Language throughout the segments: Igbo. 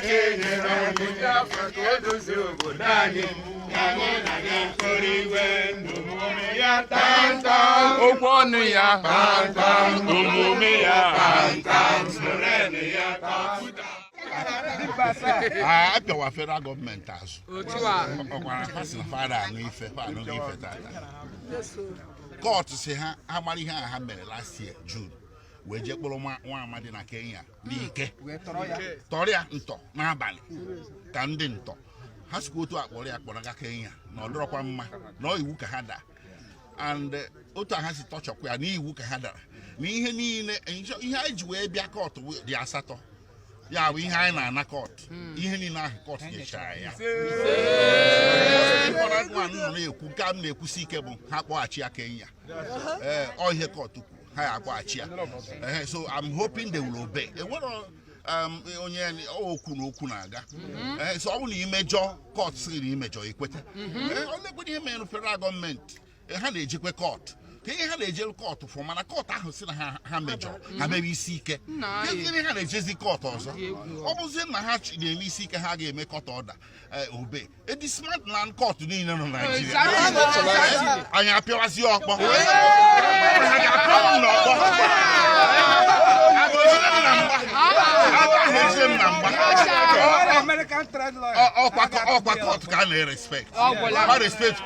I pay our federal government as court say how many happened last year, June. We just put one Madina Kenya, Dike, Toria, Nto, Nabali, Kandinto. Has go to Akoria, Kenya, no drop on no Wukahada. And Ota has a touch of Quani Wukahada. Me, he had way be a court with the Asato. Yeah, we have a court. Even in our court, the Shire. One who come near Kusikable, Hakwachia Kenya. All here court to Hakwachia. So I'm hoping they will obey. What Kunaga. So only major courts in major equator. Only with him in federal government. A hundred court. He had a jail court for a court. I was in a major. I may be seeker. He had a Jesse court also. Almost in the hatch, the seeker had a make court order. Obey. It is smart land court in Nigeria. I am pure as your American trade lawyer. Court can respect. I respect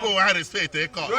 a court.